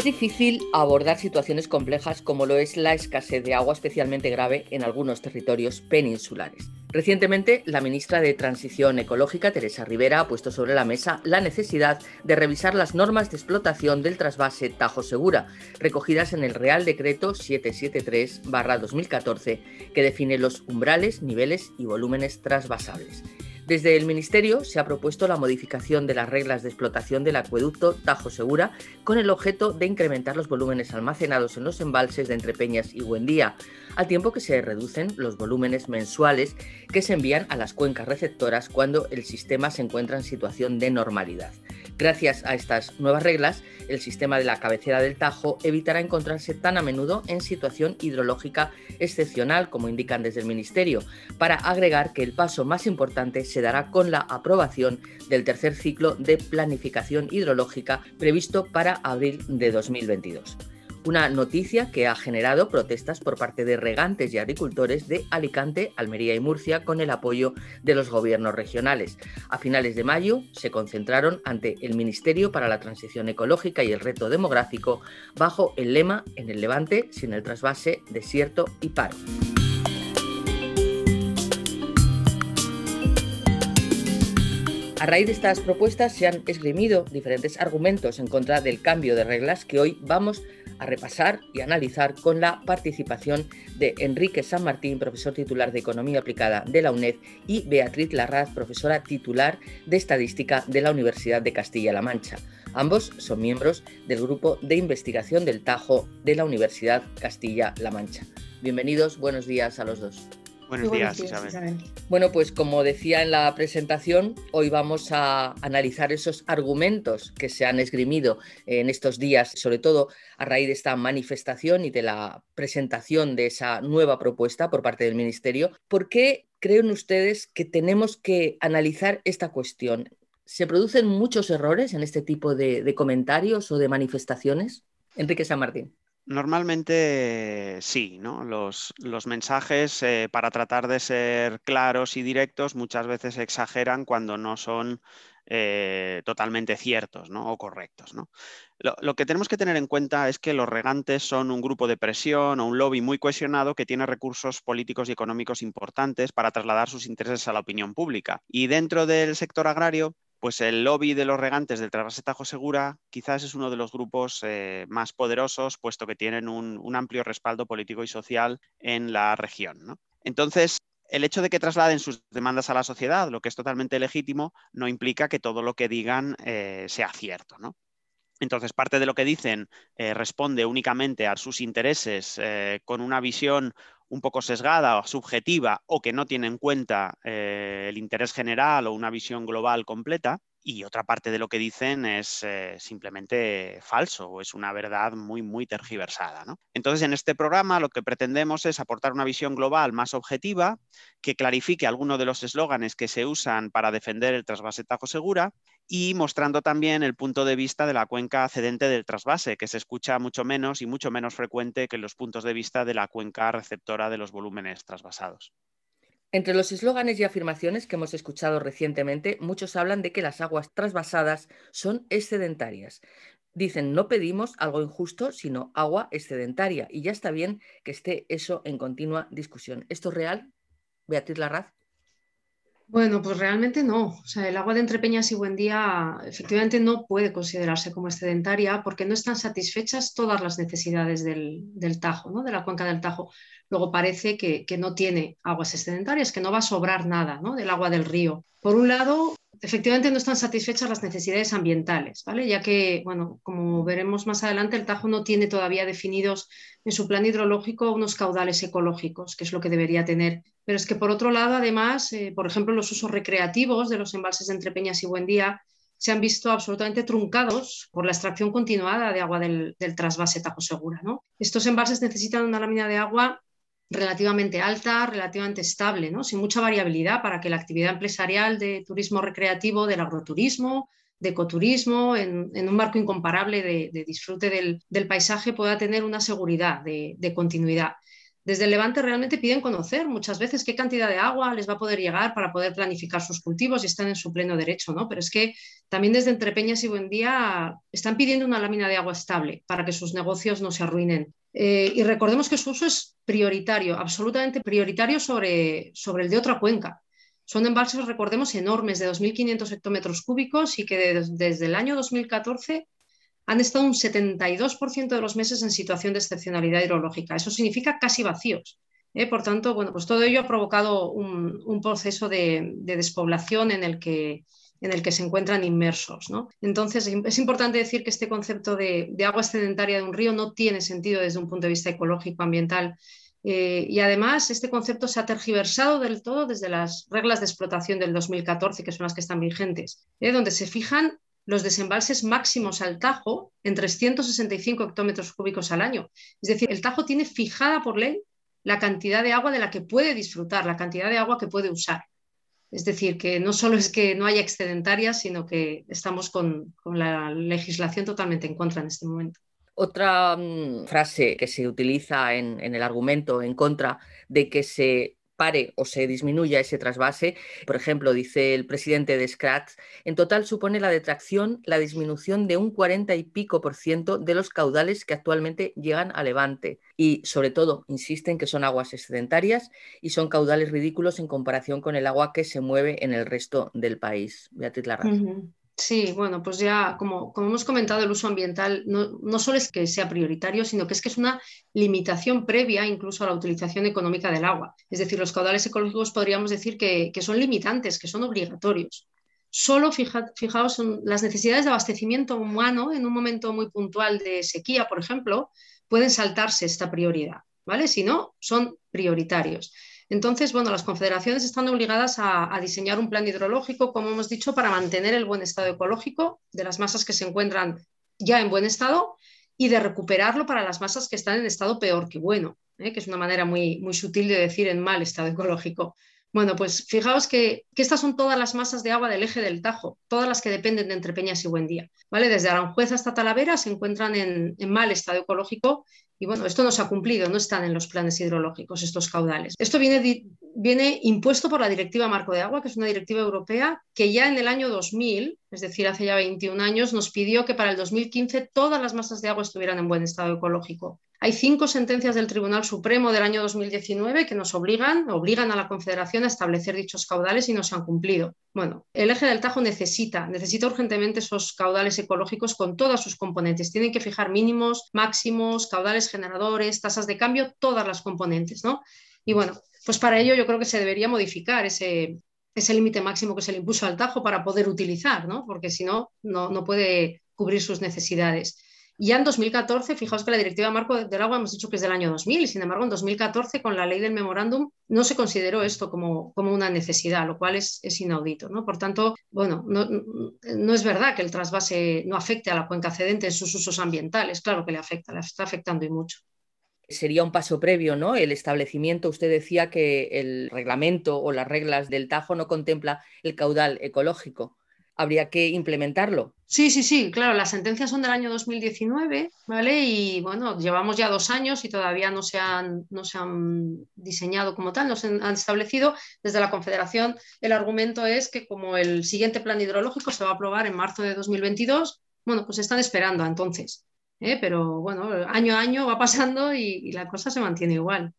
Es difícil abordar situaciones complejas como lo es la escasez de agua, especialmente grave en algunos territorios peninsulares. Recientemente, la ministra de Transición Ecológica, Teresa Rivera, ha puesto sobre la mesa la necesidad de revisar las normas de explotación del trasvase Tajo Segura, recogidas en el Real Decreto 773/2014, que define los umbrales, niveles y volúmenes trasvasables. Desde el Ministerio se ha propuesto la modificación de las reglas de explotación del acueducto Tajo Segura con el objeto de incrementar los volúmenes almacenados en los embalses de Entrepeñas y Buendía, al tiempo que se reducen los volúmenes mensuales que se envían a las cuencas receptoras cuando el sistema se encuentra en situación de normalidad. Gracias a estas nuevas reglas, el sistema de la cabecera del Tajo evitará encontrarse tan a menudo en situación hidrológica excepcional, como indican desde el Ministerio, para agregar que el paso más importante se dará con la aprobación del tercer ciclo de planificación hidrológica previsto para abril de 2022. Una noticia que ha generado protestas por parte de regantes y agricultores de Alicante, Almería y Murcia con el apoyo de los gobiernos regionales. A finales de mayo se concentraron ante el Ministerio para la Transición Ecológica y el Reto Demográfico bajo el lema "En el Levante, sin el trasvase, desierto y paro". A raíz de estas propuestas se han esgrimido diferentes argumentos en contra del cambio de reglas que hoy vamos a repasar y analizar con la participación de Enrique San Martín, profesor titular de Economía Aplicada de la UNED, y Beatriz Larraz, profesora titular de Estadística de la Universidad de Castilla-La Mancha. Ambos son miembros del Grupo de Investigación del Tajo de la Universidad Castilla-La Mancha. Bienvenidos, buenos días a los dos. Buenos días, Isabel. Bueno, pues como decía en la presentación, hoy vamos a analizar esos argumentos que se han esgrimido en estos días, sobre todo a raíz de esta manifestación y de la presentación de esa nueva propuesta por parte del Ministerio. ¿Por qué creen ustedes que tenemos que analizar esta cuestión? ¿Se producen muchos errores en este tipo de comentarios o de manifestaciones? Enrique San Martín. Normalmente sí, ¿no? Los mensajes, para tratar de ser claros y directos, muchas veces exageran cuando no son totalmente ciertos, ¿no? O correctos, ¿no? Lo que tenemos que tener en cuenta es que los regantes son un grupo de presión o un lobby muy cohesionado que tiene recursos políticos y económicos importantes para trasladar sus intereses a la opinión pública. Y dentro del sector agrario, pues el lobby de los regantes del trasvase Tajo Segura quizás es uno de los grupos más poderosos, puesto que tienen un amplio respaldo político y social en la región, ¿no? Entonces, el hecho de que trasladen sus demandas a la sociedad, lo que es totalmente legítimo, no implica que todo lo que digan sea cierto, ¿no? Entonces, parte de lo que dicen responde únicamente a sus intereses con una visión un poco sesgada o subjetiva, o que no tiene en cuenta el interés general o una visión global completa, y otra parte de lo que dicen es simplemente falso o es una verdad muy, muy tergiversada, ¿no? Entonces, en este programa lo que pretendemos es aportar una visión global más objetiva que clarifique algunos de los eslóganes que se usan para defender el trasvase Tajo Segura, y mostrando también el punto de vista de la cuenca cedente del trasvase, que se escucha mucho menos y mucho menos frecuente que los puntos de vista de la cuenca receptora de los volúmenes trasvasados. Entre los eslóganes y afirmaciones que hemos escuchado recientemente, muchos hablan de que las aguas trasvasadas son excedentarias. Dicen, no pedimos algo injusto, sino agua excedentaria. Y ya está bien que esté eso en continua discusión. ¿Esto es real, Beatriz Larraz? Bueno, pues realmente no. O sea, el agua de Entrepeñas y Buendía efectivamente no puede considerarse como excedentaria porque no están satisfechas todas las necesidades del Tajo, ¿no? De la cuenca del Tajo. Luego parece que no tiene aguas excedentarias, que no va a sobrar nada, ¿no? Del agua del río. Por un lado, efectivamente no están satisfechas las necesidades ambientales, ¿vale? Ya que, bueno, como veremos más adelante, el Tajo no tiene todavía definidos en su plan hidrológico unos caudales ecológicos, que es lo que debería tener. Pero es que por otro lado, además, por ejemplo, los usos recreativos de los embalses de Entrepeñas y Buendía se han visto absolutamente truncados por la extracción continuada de agua del trasvase Tajo Segura, ¿no? Estos embalses necesitan una lámina de agua relativamente alta, relativamente estable, ¿no? Sin mucha variabilidad para que la actividad empresarial de turismo recreativo, del agroturismo, de ecoturismo, en un marco incomparable de disfrute del paisaje, pueda tener una seguridad de continuidad. desde el Levante realmente piden conocer muchas veces qué cantidad de agua les va a poder llegar para poder planificar sus cultivos y están en su pleno derecho, ¿no? Pero es que también desde Entrepeñas y Buendía están pidiendo una lámina de agua estable para que sus negocios no se arruinen. Y recordemos que su uso es prioritario, absolutamente prioritario sobre el de otra cuenca. Son embalses, recordemos, enormes de 2.500 hectómetros cúbicos y que desde el año 2014 han estado un 72% de los meses en situación de excepcionalidad hidrológica. Eso significa casi vacíos. Por tanto, bueno, pues todo ello ha provocado un proceso de despoblación en el que se encuentran inmersos, ¿no? Entonces, es importante decir que este concepto de agua excedentaria de un río no tiene sentido desde un punto de vista ecológico, ambiental. Y además, este concepto se ha tergiversado del todo desde las reglas de explotación del 2014, que son las que están vigentes, donde se fijan los desembalses máximos al Tajo en 365 hectómetros cúbicos al año. Es decir, el Tajo tiene fijada por ley la cantidad de agua de la que puede disfrutar, la cantidad de agua que puede usar. Es decir, que no solo es que no haya excedentarias, sino que estamos con la legislación totalmente en contra en este momento. Otra frase que se utiliza en el argumento en contra de que se pare o se disminuya ese trasvase, por ejemplo, dice el presidente de Scratch, en total supone la detracción, la disminución de un 40 y pico % de los caudales que actualmente llegan a Levante. Y sobre todo, insisten que son aguas excedentarias y son caudales ridículos en comparación con el agua que se mueve en el resto del país. Beatriz Larraz. Sí, bueno, pues ya como hemos comentado, el uso ambiental no solo es que sea prioritario, sino que es una limitación previa incluso a la utilización económica del agua. Es decir, los caudales ecológicos podríamos decir que son limitantes, que son obligatorios. Solo fijaos en las necesidades de abastecimiento humano en un momento muy puntual de sequía, por ejemplo, pueden saltarse esta prioridad, ¿vale? Si no, son prioritarios. Entonces, bueno, las confederaciones están obligadas a diseñar un plan hidrológico, como hemos dicho, para mantener el buen estado ecológico de las masas que se encuentran ya en buen estado y de recuperarlo para las masas que están en estado peor que bueno, que es una manera muy, muy sutil de decir en mal estado ecológico. Bueno, pues fijaos que estas son todas las masas de agua del eje del Tajo, todas las que dependen de Entrepeñas y Buendía, ¿vale? Desde Aranjuez hasta Talavera se encuentran en mal estado ecológico y bueno, esto no se ha cumplido, no están en los planes hidrológicos estos caudales. Esto viene impuesto por la Directiva Marco de Agua, que es una directiva europea que ya en el año 2000, es decir, hace ya 21 años, nos pidió que para el 2015 todas las masas de agua estuvieran en buen estado ecológico. Hay 5 sentencias del Tribunal Supremo del año 2019 que nos obligan a la Confederación a establecer dichos caudales y no se han cumplido. Bueno, el eje del Tajo necesita urgentemente esos caudales ecológicos con todas sus componentes. Tienen que fijar mínimos, máximos, caudales generadores, tasas de cambio, todas las componentes, ¿no? Y bueno, pues para ello yo creo que se debería modificar ese límite máximo que se le impuso al Tajo para poder utilizar, ¿no? Porque si no, no puede cubrir sus necesidades. Ya en 2014, fijaos que la Directiva Marco del Agua hemos dicho que es del año 2000 y sin embargo en 2014 con la ley del memorándum no se consideró esto como una necesidad, lo cual es inaudito, ¿no? Por tanto, bueno, no es verdad que el trasvase no afecte a la cuenca cedente en sus usos ambientales, claro que le afecta, la está afectando y mucho. Sería un paso previo, ¿no? El establecimiento, usted decía que el reglamento o las reglas del Tajo no contempla el caudal ecológico. ¿Habría que implementarlo? Sí, claro, las sentencias son del año 2019, ¿vale? Y bueno, llevamos ya 2 años y todavía no se han diseñado como tal, no se han establecido. Desde la Confederación el argumento es que como el siguiente plan hidrológico se va a aprobar en marzo de 2022, bueno, pues están esperando entonces. Pero bueno, año a año va pasando y la cosa se mantiene igual.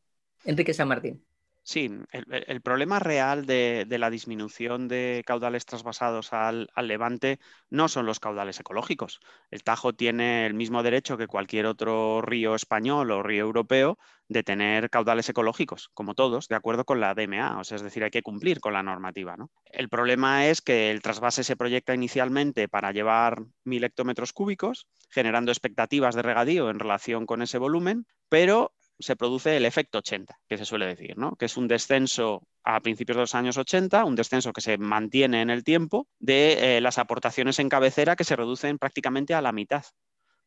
Enrique San Martín. Sí, el problema real de la disminución de caudales trasvasados al Levante no son los caudales ecológicos. El Tajo tiene el mismo derecho que cualquier otro río español o río europeo de tener caudales ecológicos, como todos, de acuerdo con la DMA. O sea, es decir, hay que cumplir con la normativa, ¿no? El problema es que el trasvase se proyecta inicialmente para llevar 1.000 hectómetros cúbicos, generando expectativas de regadío en relación con ese volumen, pero se produce el efecto 80, que se suele decir, ¿no? Que es un descenso a principios de los años 80, un descenso que se mantiene en el tiempo de las aportaciones en cabecera que se reducen prácticamente a la mitad.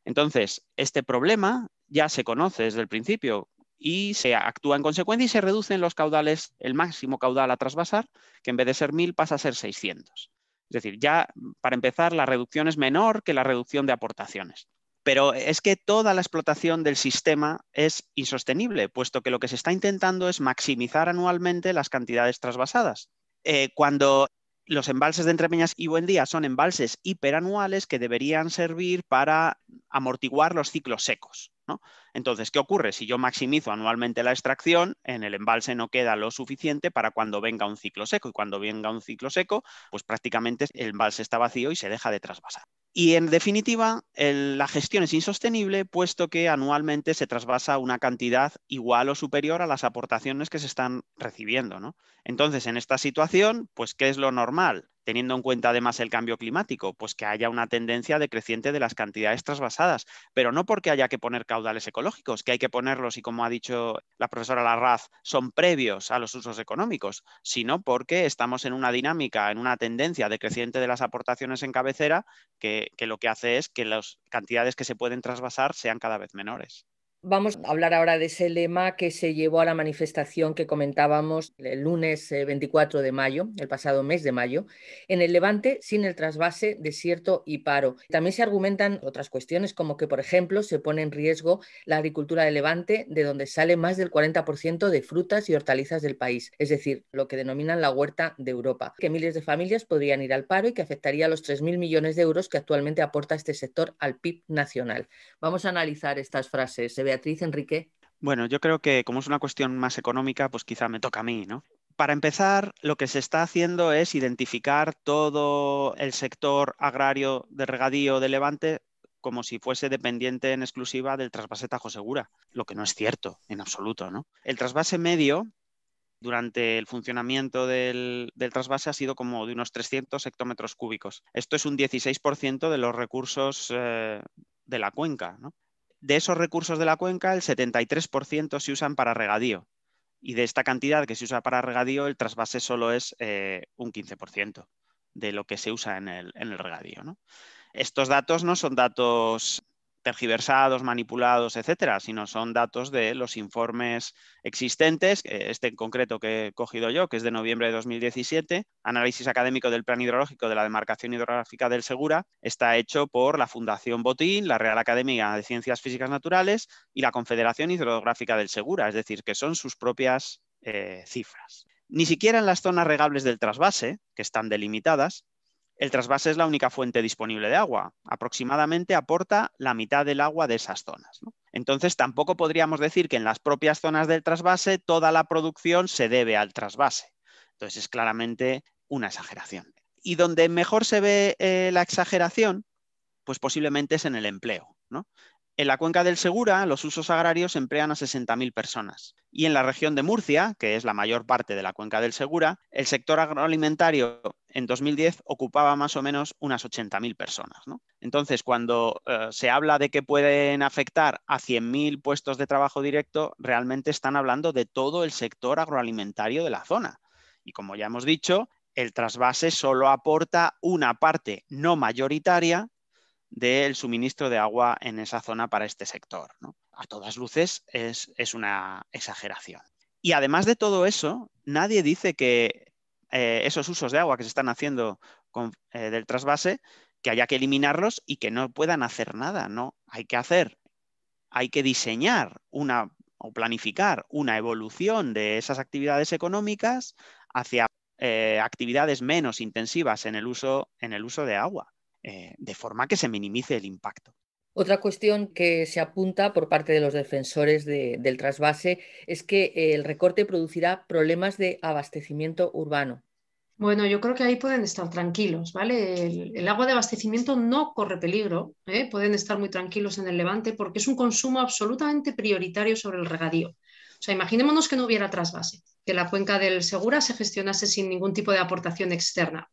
Entonces, este problema ya se conoce desde el principio y se actúa en consecuencia y se reducen los caudales, el máximo caudal a trasvasar, que en vez de ser 1.000 pasa a ser 600. Es decir, ya para empezar la reducción es menor que la reducción de aportaciones. Pero es que toda la explotación del sistema es insostenible, puesto que lo que se está intentando es maximizar anualmente las cantidades trasvasadas. Cuando los embalses de Entrepeñas y Buendía son embalses hiperanuales que deberían servir para amortiguar los ciclos secos, ¿no? Entonces, ¿qué ocurre? Si yo maximizo anualmente la extracción, en el embalse no queda lo suficiente para cuando venga un ciclo seco. Y cuando venga un ciclo seco, pues prácticamente el embalse está vacío y se deja de trasvasar. Y en definitiva, la gestión es insostenible, puesto que anualmente se trasvasa una cantidad igual o superior a las aportaciones que se están recibiendo, ¿no? Entonces, en esta situación, pues, ¿qué es lo normal? Teniendo en cuenta además el cambio climático, pues que haya una tendencia decreciente de las cantidades trasvasadas, pero no porque haya que poner caudales ecológicos, que hay que ponerlos y, como ha dicho la profesora Larraz, son previos a los usos económicos, sino porque estamos en una dinámica, en una tendencia decreciente de las aportaciones en cabecera que lo que hace es que las cantidades que se pueden trasvasar sean cada vez menores. Vamos a hablar ahora de ese lema que se llevó a la manifestación que comentábamos el lunes 24 de mayo, el pasado mes de mayo, en el Levante sin el trasvase, desierto y paro. También se argumentan otras cuestiones como que, por ejemplo, se pone en riesgo la agricultura del Levante, de donde sale más del 40% de frutas y hortalizas del país, es decir, lo que denominan la huerta de Europa, que miles de familias podrían ir al paro y que afectaría a los 3.000 millones de euros que actualmente aporta este sector al PIB nacional. Vamos a analizar estas frases. Beatriz, Enrique. Bueno, yo creo que como es una cuestión más económica, pues quizá me toca a mí, ¿no? Para empezar, lo que se está haciendo es identificar todo el sector agrario de regadío de Levante como si fuese dependiente en exclusiva del trasvase Tajo Segura, lo que no es cierto en absoluto, ¿no? El trasvase medio durante el funcionamiento del trasvase ha sido como de unos 300 hectómetros cúbicos. Esto es un 16% de los recursos de la cuenca, ¿no? De esos recursos de la cuenca, el 73% se usan para regadío. Y de esta cantidad que se usa para regadío, el trasvase solo es un 15% de lo que se usa en el regadío, ¿no? Estos datos no son datos tergiversados, manipulados, etcétera, sino son datos de los informes existentes, este en concreto que he cogido yo, que es de noviembre de 2017, análisis académico del plan hidrológico de la demarcación hidrográfica del Segura, está hecho por la Fundación Botín, la Real Academia de Ciencias Físicas Naturales y la Confederación Hidrográfica del Segura, es decir, que son sus propias cifras. Ni siquiera en las zonas regables del trasvase, que están delimitadas, el trasvase es la única fuente disponible de agua. Aproximadamente aporta la mitad del agua de esas zonas, ¿no? Entonces, tampoco podríamos decir que en las propias zonas del trasvase toda la producción se debe al trasvase. Entonces, es claramente una exageración. Y donde mejor se ve la exageración, pues posiblemente es en el empleo, ¿no? En la cuenca del Segura, los usos agrarios emplean a 60.000 personas. Y en la región de Murcia, que es la mayor parte de la cuenca del Segura, el sector agroalimentario en 2010 ocupaba más o menos unas 80.000 personas, ¿no? Entonces, cuando se habla de que pueden afectar a 100.000 puestos de trabajo directo, realmente están hablando de todo el sector agroalimentario de la zona. Y como ya hemos dicho, el trasvase solo aporta una parte no mayoritaria del suministro de agua en esa zona para este sector, ¿no? A todas luces es una exageración. Y además de todo eso, nadie dice que esos usos de agua que se están haciendo del trasvase, que haya que eliminarlos y que no puedan hacer nada, ¿no? Hay que diseñar o planificar una evolución de esas actividades económicas hacia actividades menos intensivas en el uso de agua. De forma que se minimice el impacto. Otra cuestión que se apunta por parte de los defensores del trasvase es que el recorte producirá problemas de abastecimiento urbano. Bueno, yo creo que ahí pueden estar tranquilos, ¿vale? El agua de abastecimiento no corre peligro, ¿eh? Pueden estar muy tranquilos en el Levante porque es un consumo absolutamente prioritario sobre el regadío. O sea, imaginémonos que no hubiera trasvase, que la cuenca del Segura se gestionase sin ningún tipo de aportación externa.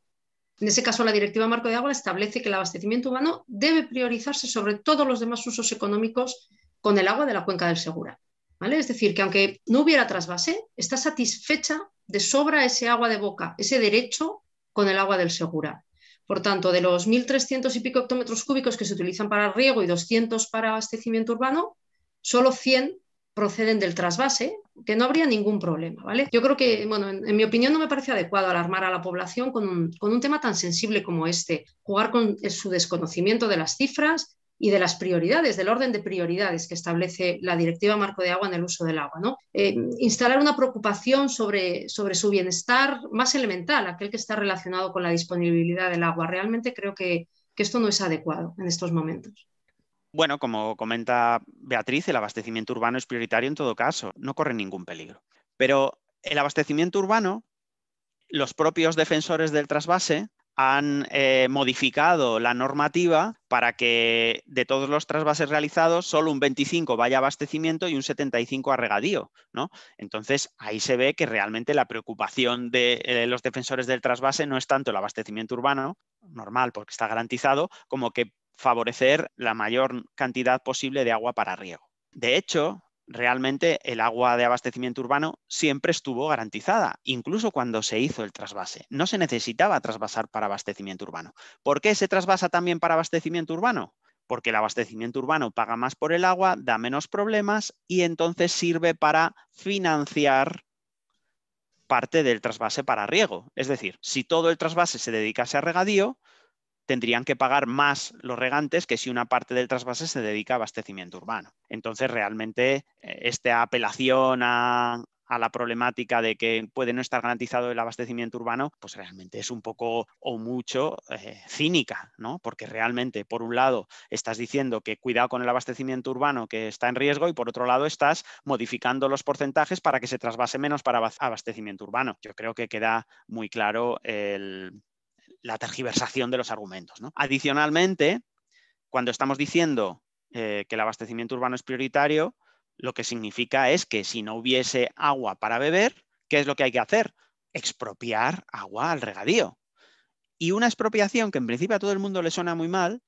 En ese caso, la Directiva Marco de Agua establece que el abastecimiento humano debe priorizarse sobre todos los demás usos económicos con el agua de la cuenca del Segura, ¿vale? Es decir, que aunque no hubiera trasvase, está satisfecha de sobra ese agua de boca, ese derecho con el agua del Segura. Por tanto, de los 1.300 y pico hectómetros cúbicos que se utilizan para riego y 200 para abastecimiento urbano, solo 100 proceden del trasvase, que no habría ningún problema, ¿vale? Yo creo que, bueno, en mi opinión no me parece adecuado alarmar a la población con un tema tan sensible como este, jugar con su desconocimiento de las cifras y de las prioridades, del orden de prioridades que establece la Directiva Marco de Agua en el uso del agua, ¿no? Instalar una preocupación sobre su bienestar más elemental, aquel que está relacionado con la disponibilidad del agua. Realmente creo que esto no es adecuado en estos momentos. Bueno, como comenta Beatriz, el abastecimiento urbano es prioritario en todo caso, no corre ningún peligro. Pero el abastecimiento urbano, los propios defensores del trasvase han modificado la normativa para que de todos los trasvases realizados solo un 25 vaya a abastecimiento y un 75 a regadío, ¿no? Entonces ahí se ve que realmente la preocupación de los defensores del trasvase no es tanto el abastecimiento urbano, normal porque está garantizado, como que favorecer la mayor cantidad posible de agua para riego. De hecho, realmente el agua de abastecimiento urbano siempre estuvo garantizada, incluso cuando se hizo el trasvase. No se necesitaba trasvasar para abastecimiento urbano. ¿Por qué se trasvasa también para abastecimiento urbano? Porque el abastecimiento urbano paga más por el agua, da menos problemas y entonces sirve para financiar parte del trasvase para riego. Es decir, si todo el trasvase se dedicase a regadío, tendrían que pagar más los regantes que si una parte del trasvase se dedica a abastecimiento urbano. Entonces, realmente, esta apelación a la problemática de que puede no estar garantizado el abastecimiento urbano, pues realmente es un poco o mucho cínica, ¿no? Porque realmente, por un lado, estás diciendo que cuidado con el abastecimiento urbano que está en riesgo y por otro lado estás modificando los porcentajes para que se trasvase menos para abastecimiento urbano. Yo creo que queda muy claro la tergiversación de los argumentos, ¿no? Adicionalmente, cuando estamos diciendo que el abastecimiento urbano es prioritario, lo que significa es que si no hubiese agua para beber, ¿qué es lo que hay que hacer? Expropiar agua al regadío. Y una expropiación que en principio a todo el mundo le suena muy mal,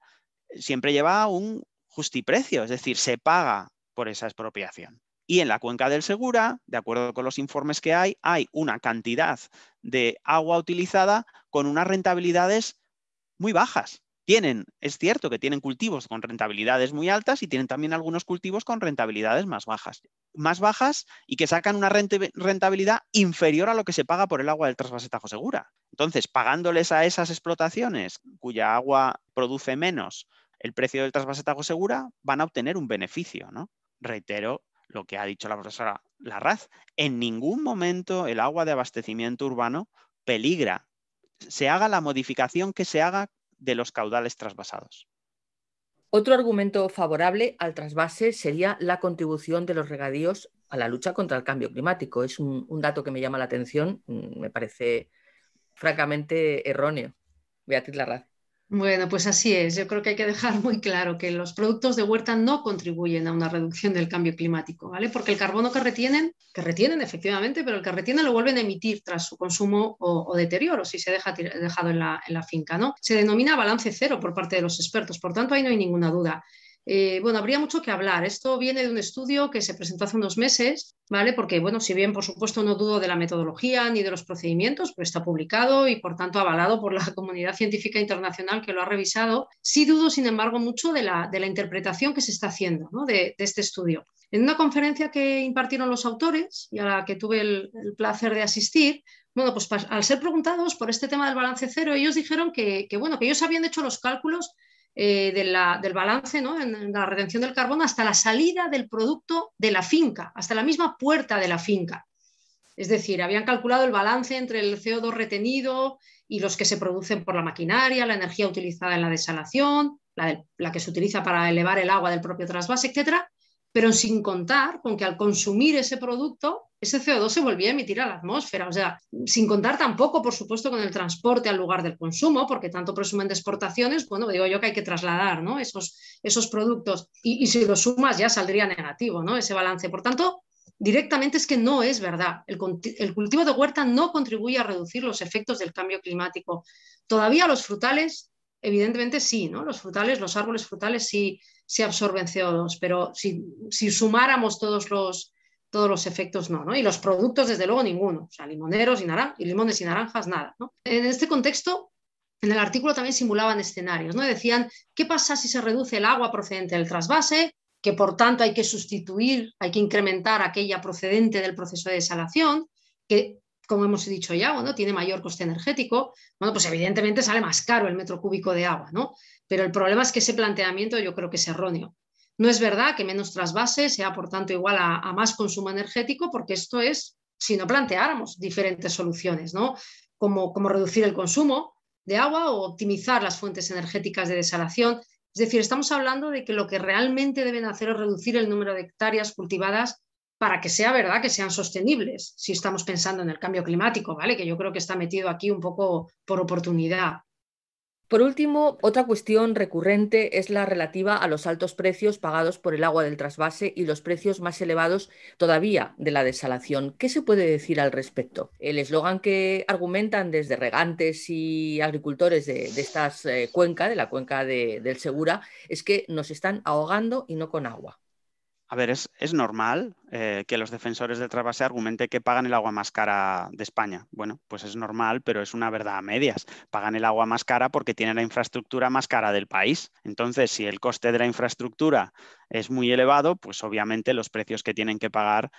siempre lleva un justiprecio, es decir, se paga por esa expropiación. Y en la cuenca del Segura, de acuerdo con los informes que hay una cantidad de agua utilizada con unas rentabilidades muy bajas. Es cierto que tienen cultivos con rentabilidades muy altas y tienen también algunos cultivos con rentabilidades más bajas y que sacan una rentabilidad inferior a lo que se paga por el agua del trasvase Tajo Segura. Entonces, pagándoles a esas explotaciones cuya agua produce menos el precio del trasvase Tajo Segura, van a obtener un beneficio, ¿no? Reitero lo que ha dicho la profesora Larraz. En ningún momento el agua de abastecimiento urbano peligra. Se haga la modificación que se haga de los caudales trasvasados. Otro argumento favorable al trasvase sería la contribución de los regadíos a la lucha contra el cambio climático. Es un dato que me llama la atención, me parece francamente erróneo. Beatriz Larraz. Bueno, pues así es. Yo creo que hay que dejar muy claro que los productos de huerta no contribuyen a una reducción del cambio climático, ¿vale? Porque el carbono que retienen efectivamente, pero el que retienen lo vuelven a emitir tras su consumo o deterioro, si se deja dejado en la finca, ¿no? Se denomina balance cero por parte de los expertos, por tanto ahí no hay ninguna duda. Bueno, habría mucho que hablar. Esto viene de un estudio que se presentó hace unos meses, ¿vale? Porque, bueno, si bien, por supuesto, no dudo de la metodología ni de los procedimientos, pues está publicado y, por tanto, avalado por la comunidad científica internacional que lo ha revisado. Sí dudo, sin embargo, mucho de la interpretación que se está haciendo, ¿no? de este estudio. En una conferencia que impartieron los autores y a la que tuve el placer de asistir, bueno, pues al ser preguntados por este tema del balance cero, ellos dijeron que ellos habían hecho los cálculos del balance, ¿no? En la retención del carbono hasta la salida del producto de la finca, hasta la misma puerta de la finca. Es decir, habían calculado el balance entre el CO2 retenido y los que se producen por la maquinaria, la energía utilizada en la desalación, la que se utiliza para elevar el agua del propio trasvase, etcétera, pero sin contar con que al consumir ese producto, ese CO2 se volvía a emitir a la atmósfera. O sea, sin contar tampoco, por supuesto, con el transporte al lugar del consumo, porque tanto presumen de exportaciones, bueno, digo yo que hay que trasladar, ¿no? esos productos. Y si lo sumas ya saldría negativo, ¿no? Ese balance. Por tanto, directamente es que no es verdad. El cultivo de huerta no contribuye a reducir los efectos del cambio climático. Todavía los frutales, evidentemente sí, ¿no? Los árboles frutales sí absorben CO2, pero si sumáramos todos los efectos, no. Y los productos, desde luego, ninguno. O sea, limoneros y limones y naranjas, nada, ¿no? En este contexto, en el artículo también simulaban escenarios, ¿no? Decían, ¿qué pasa si se reduce el agua procedente del trasvase? Que por tanto hay que incrementar aquella procedente del proceso de desalación, que como hemos dicho ya, bueno, tiene mayor coste energético, bueno, pues evidentemente sale más caro el metro cúbico de agua, ¿no? Pero el problema es que ese planteamiento yo creo que es erróneo. No es verdad que menos trasvase sea, por tanto, igual a más consumo energético, porque esto es si no planteáramos diferentes soluciones, ¿no? Como reducir el consumo de agua o optimizar las fuentes energéticas de desalación. Es decir, estamos hablando de que lo que realmente deben hacer es reducir el número de hectáreas cultivadas para que sea verdad que sean sostenibles, si estamos pensando en el cambio climático, ¿vale? Que yo creo que está metido aquí un poco por oportunidad. Por último, otra cuestión recurrente es la relativa a los altos precios pagados por el agua del trasvase y los precios más elevados todavía de la desalación. ¿Qué se puede decir al respecto? El eslogan que argumentan desde regantes y agricultores de esta cuenca, de la cuenca del Segura, es que nos están ahogando y no con agua. A ver, es normal que los defensores del trasvase argumenten que pagan el agua más cara de España. Bueno, pues es normal, pero es una verdad a medias. Pagan el agua más cara porque tienen la infraestructura más cara del país. Entonces, si el coste de la infraestructura es muy elevado, pues obviamente los precios que tienen que pagar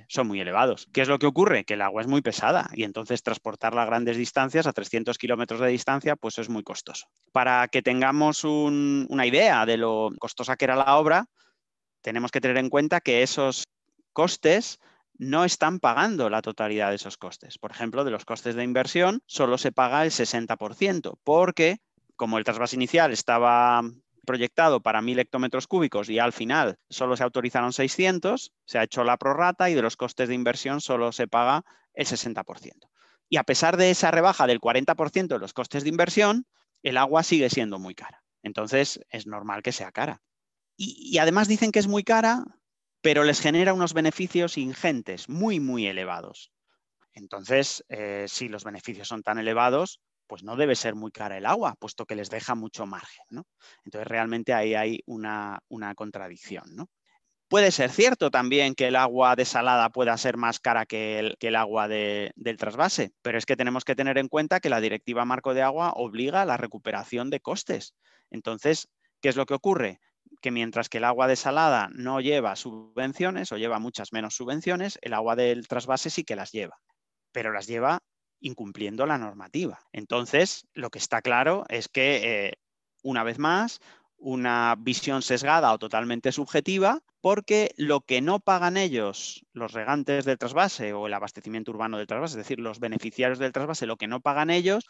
son muy elevados. ¿Qué es lo que ocurre? Que el agua es muy pesada y entonces transportarla a grandes distancias, a 300 kilómetros de distancia, pues es muy costoso. Para que tengamos una idea de lo costosa que era la obra, tenemos que tener en cuenta que esos costes no están pagando la totalidad de esos costes. Por ejemplo, de los costes de inversión solo se paga el 60%, porque como el trasvase inicial estaba proyectado para 1.000 hectómetros cúbicos y al final solo se autorizaron 600, se ha hecho la prorrata y de los costes de inversión solo se paga el 60%. Y a pesar de esa rebaja del 40% de los costes de inversión, el agua sigue siendo muy cara. Entonces, es normal que sea cara. Y además dicen que es muy cara, pero les genera unos beneficios ingentes, muy, muy elevados. Entonces, si los beneficios son tan elevados, pues no debe ser muy cara el agua, puesto que les deja mucho margen, ¿no? Entonces, realmente ahí hay una contradicción, ¿no? Puede ser cierto también que el agua desalada pueda ser más cara que el agua del trasvase, pero es que tenemos que tener en cuenta que la Directiva Marco de Agua obliga a la recuperación de costes. Entonces, ¿qué es lo que ocurre? Que mientras que el agua desalada no lleva subvenciones o lleva muchas menos subvenciones, el agua del trasvase sí que las lleva, pero las lleva incumpliendo la normativa. Entonces, lo que está claro es que, una vez más, una visión sesgada o totalmente subjetiva, porque lo que no pagan ellos, los regantes del trasvase o el abastecimiento urbano del trasvase, es decir, los beneficiarios del trasvase, lo que no pagan ellos,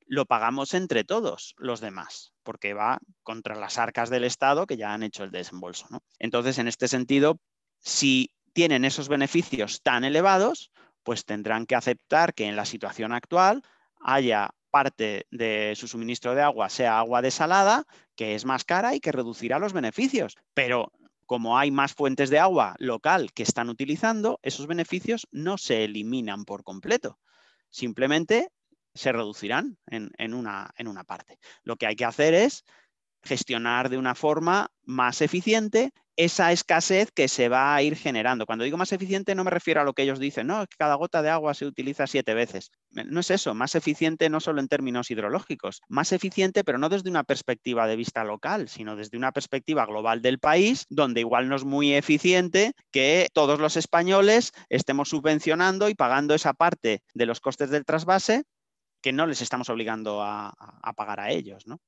lo pagamos entre todos los demás, porque va contra las arcas del Estado que ya han hecho el desembolso, ¿no? Entonces, en este sentido, si tienen esos beneficios tan elevados, pues tendrán que aceptar que en la situación actual haya parte de su suministro de agua sea agua desalada, que es más cara y que reducirá los beneficios. Pero como hay más fuentes de agua local que están utilizando, esos beneficios no se eliminan por completo. Simplemente se reducirán en una parte. Lo que hay que hacer es gestionar de una forma más eficiente esa escasez que se va a ir generando. Cuando digo más eficiente no me refiero a lo que ellos dicen, no, que cada gota de agua se utiliza 7 veces. No es eso, más eficiente no solo en términos hidrológicos, más eficiente pero no desde una perspectiva de vista local, sino desde una perspectiva global del país, donde igual no es muy eficiente que todos los españoles estemos subvencionando y pagando esa parte de los costes del trasvase que no les estamos obligando a pagar a ellos, ¿no?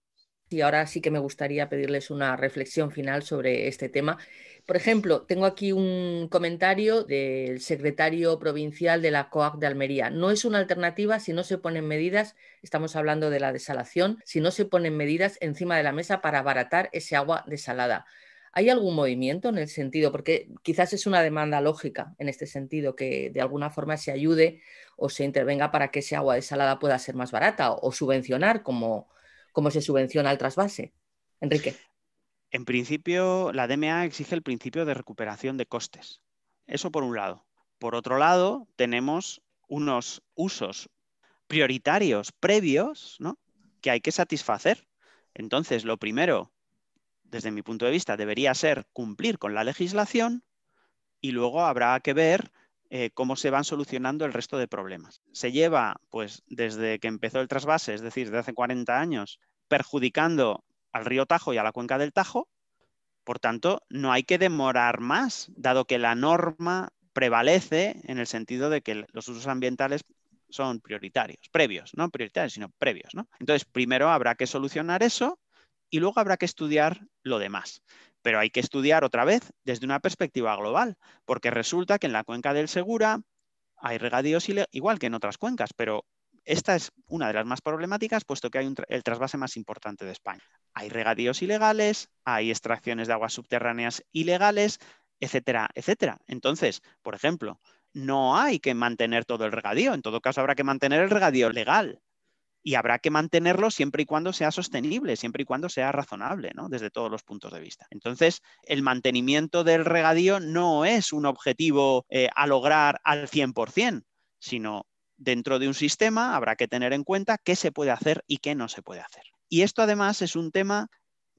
Y ahora sí que me gustaría pedirles una reflexión final sobre este tema. Por ejemplo, tengo aquí un comentario del secretario provincial de la COAG de Almería. No es una alternativa si no se ponen medidas, estamos hablando de la desalación, si no se ponen medidas encima de la mesa para abaratar ese agua desalada. ¿Hay algún movimiento en el sentido? Porque quizás es una demanda lógica en este sentido, que de alguna forma se ayude o se intervenga para que ese agua desalada pueda ser más barata o subvencionar como se subvenciona el trasvase. Enrique. En principio, la DMA exige el principio de recuperación de costes. Eso por un lado. Por otro lado, tenemos unos usos prioritarios previos, ¿no?, que hay que satisfacer. Entonces, lo primero, desde mi punto de vista, debería ser cumplir con la legislación y luego habrá que ver cómo se van solucionando el resto de problemas. Se lleva, pues, desde que empezó el trasvase, es decir, desde hace 40 años, perjudicando al río Tajo y a la cuenca del Tajo. Por tanto, no hay que demorar más, dado que la norma prevalece en el sentido de que los usos ambientales son prioritarios, previos, no prioritarios, sino previos, ¿no? Entonces, primero habrá que solucionar eso y luego habrá que estudiar lo demás. Pero hay que estudiar otra vez desde una perspectiva global, porque resulta que en la cuenca del Segura hay regadíos igual que en otras cuencas, pero esta es una de las más problemáticas, puesto que hay el trasvase más importante de España. Hay regadíos ilegales, hay extracciones de aguas subterráneas ilegales, etcétera, etcétera. Entonces, por ejemplo, no hay que mantener todo el regadío. En todo caso, habrá que mantener el regadío legal. Y habrá que mantenerlo siempre y cuando sea sostenible, siempre y cuando sea razonable, ¿no? Desde todos los puntos de vista. Entonces, el mantenimiento del regadío no es un objetivo a lograr al 100%, sino dentro de un sistema habrá que tener en cuenta qué se puede hacer y qué no se puede hacer. Y esto además es un tema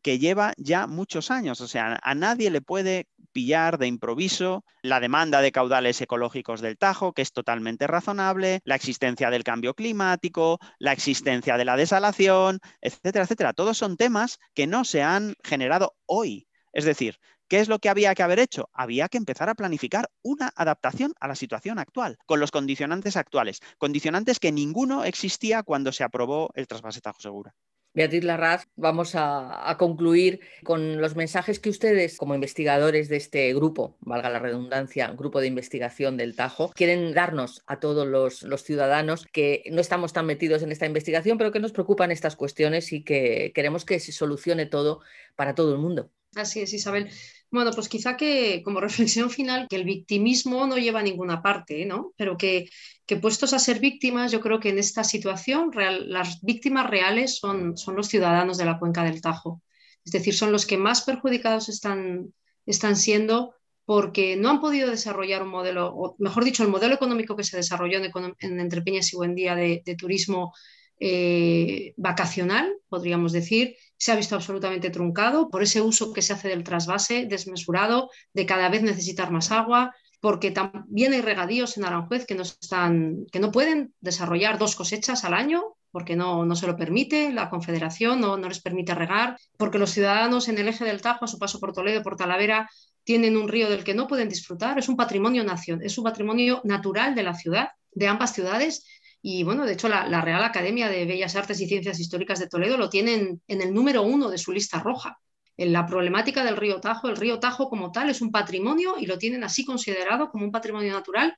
que lleva ya muchos años, o sea, a nadie le puede pillar de improviso la demanda de caudales ecológicos del Tajo, que es totalmente razonable, la existencia del cambio climático, la existencia de la desalación, etcétera, etcétera. Todos son temas que no se han generado hoy. Es decir, ¿qué es lo que había que haber hecho? Había que empezar a planificar una adaptación a la situación actual, con los condicionantes actuales, condicionantes que ninguno existía cuando se aprobó el trasvase Tajo Segura. Beatriz Larraz, vamos a concluir con los mensajes que ustedes, como investigadores de este grupo, valga la redundancia, grupo de investigación del Tajo, quieren darnos a todos los ciudadanos que no estamos tan metidos en esta investigación, pero que nos preocupan estas cuestiones y que queremos que se solucione todo para todo el mundo. Así es, Isabel. Bueno, pues quizá que como reflexión final, que el victimismo no lleva a ninguna parte, ¿no? Pero que puestos a ser víctimas, yo creo que en esta situación las víctimas reales son los ciudadanos de la cuenca del Tajo. Es decir, son los que más perjudicados están siendo porque no han podido desarrollar un modelo, o mejor dicho, el modelo económico que se desarrolló en Entrepeñas y Buendía de turismo vacacional, podríamos decir, se ha visto absolutamente truncado por ese uso que se hace del trasvase desmesurado, de cada vez necesitar más agua, porque también hay regadíos en Aranjuez que no pueden desarrollar 2 cosechas al año, porque no se lo permite, la Confederación no les permite regar, porque los ciudadanos en el eje del Tajo, a su paso por Toledo, por Talavera, tienen un río del que no pueden disfrutar, es un patrimonio natural de la ciudad, de ambas ciudades. Y bueno, de hecho la Real Academia de Bellas Artes y Ciencias Históricas de Toledo lo tienen en el número 1 de su lista roja. En la problemática del río Tajo, el río Tajo como tal es un patrimonio y lo tienen así considerado como un patrimonio natural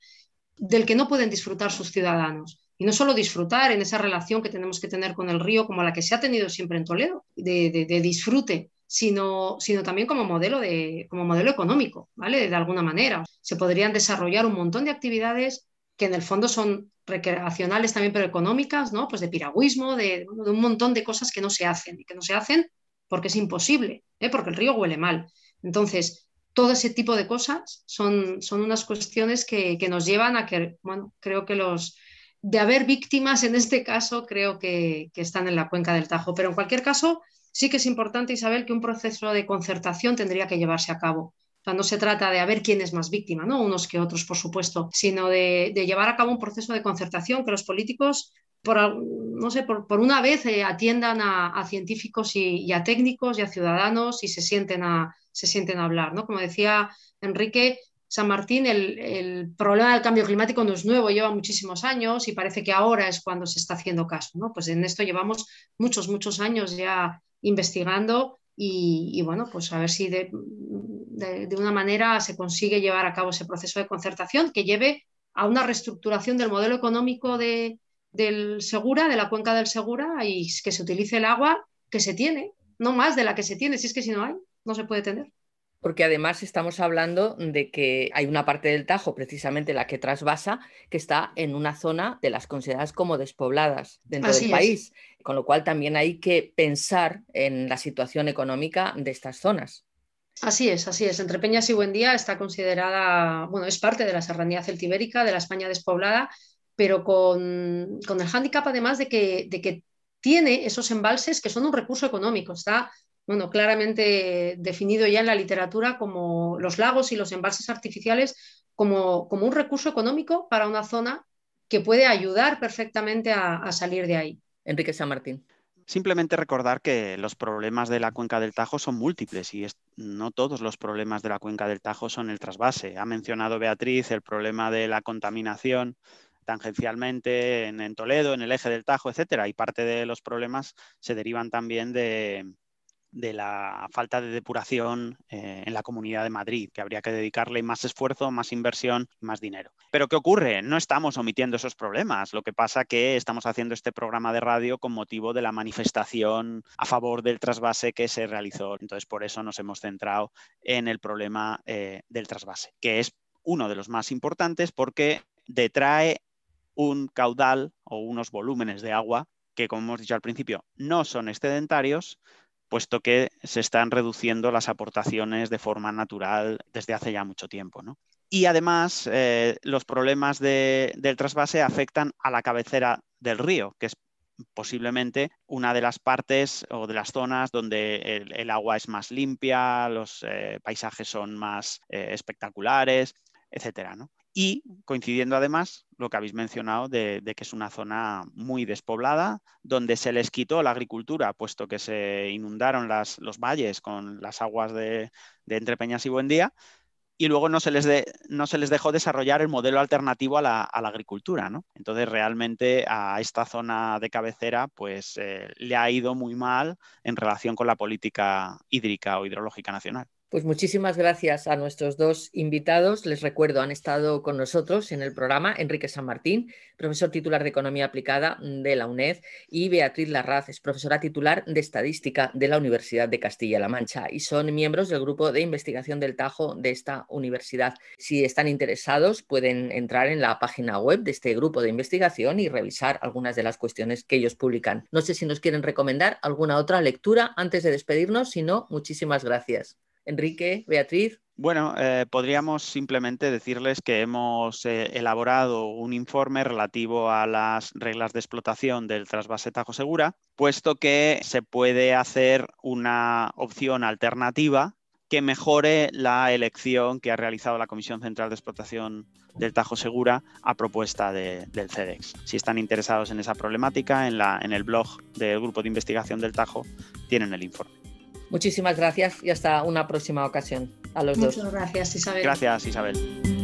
del que no pueden disfrutar sus ciudadanos. Y no solo disfrutar en esa relación que tenemos que tener con el río, como la que se ha tenido siempre en Toledo, de disfrute, sino también como modelo económico, ¿vale? De alguna manera. Se podrían desarrollar un montón de actividades que en el fondo son recreacionales también, pero económicas, ¿no? Pues de piragüismo, de un montón de cosas que no se hacen, y que no se hacen porque es imposible, porque el río huele mal. Entonces, todo ese tipo de cosas son unas cuestiones que nos llevan a que, bueno, creo que de haber víctimas en este caso, creo que están en la cuenca del Tajo. Pero en cualquier caso, sí que es importante, Isabel, que un proceso de concertación tendría que llevarse a cabo. O sea, no se trata de a ver quién es más víctima, ¿no? Unos que otros, por supuesto, sino de llevar a cabo un proceso de concertación, que los políticos, por una vez atiendan a científicos y a técnicos y a ciudadanos y se sienten a hablar, ¿no? Como decía Enrique San Martín, el problema del cambio climático no es nuevo, lleva muchísimos años y parece que ahora es cuando se está haciendo caso, ¿no? Pues en esto llevamos muchos años ya investigando y bueno, pues a ver si de una manera se consigue llevar a cabo ese proceso de concertación que lleve a una reestructuración del modelo económico del Segura, de la cuenca del Segura, y que se utilice el agua que se tiene, no más de la que se tiene, si es que si no hay, no se puede tener. Porque además estamos hablando de que hay una parte del Tajo, precisamente la que trasvasa, que está en una zona de las consideradas como despobladas dentro del país, con lo cual también hay que pensar en la situación económica de estas zonas. Así es. Entrepeñas y Buendía está considerada, bueno, es parte de la serranía celtibérica, de la España despoblada, pero con el hándicap además de que tiene esos embalses que son un recurso económico. Está, bueno, claramente definido ya en la literatura como los lagos y los embalses artificiales como un recurso económico para una zona que puede ayudar perfectamente a salir de ahí. Enrique San Martín. Simplemente recordar que los problemas de la cuenca del Tajo son múltiples y no todos los problemas de la cuenca del Tajo son el trasvase. Ha mencionado Beatriz el problema de la contaminación tangencialmente en Toledo, en el eje del Tajo, etcétera, y parte de los problemas se derivan también de la falta de depuración en la Comunidad de Madrid, que habría que dedicarle más esfuerzo, más inversión, más dinero. ¿Pero qué ocurre? No estamos omitiendo esos problemas. Lo que pasa es que estamos haciendo este programa de radio con motivo de la manifestación a favor del trasvase que se realizó. Entonces, por eso nos hemos centrado en el problema del trasvase, que es uno de los más importantes porque detrae un caudal o unos volúmenes de agua que, como hemos dicho al principio, no son excedentarios, puesto que se están reduciendo las aportaciones de forma natural desde hace ya mucho tiempo, ¿no? Y además, los problemas del trasvase afectan a la cabecera del río, que es posiblemente una de las partes o de las zonas donde el agua es más limpia, los paisajes son más espectaculares, etcétera, ¿no? Y coincidiendo además lo que habéis mencionado de que es una zona muy despoblada, donde se les quitó la agricultura, puesto que se inundaron los valles con las aguas de Entrepeñas y Buendía, y luego no se les dejó desarrollar el modelo alternativo a la agricultura, ¿no? Entonces, realmente a esta zona de cabecera pues, le ha ido muy mal en relación con la política hídrica o hidrológica nacional. Pues muchísimas gracias a nuestros dos invitados. Les recuerdo, han estado con nosotros en el programa Enrique San Martín, profesor titular de Economía Aplicada de la UNED, y Beatriz Larraz, es profesora titular de Estadística de la Universidad de Castilla-La Mancha, y son miembros del grupo de investigación del Tajo de esta universidad. Si están interesados, pueden entrar en la página web de este grupo de investigación y revisar algunas de las cuestiones que ellos publican. No sé si nos quieren recomendar alguna otra lectura antes de despedirnos, si no, muchísimas gracias. Enrique, Beatriz. Bueno, podríamos simplemente decirles que hemos elaborado un informe relativo a las reglas de explotación del trasvase Tajo Segura, puesto que se puede hacer una opción alternativa que mejore la elección que ha realizado la Comisión Central de Explotación del Tajo Segura a propuesta del CEDEX. Si están interesados en esa problemática, en el blog del Grupo de Investigación del Tajo tienen el informe. Muchísimas gracias y hasta una próxima ocasión a los dos. Muchas gracias, Isabel. Gracias, Isabel.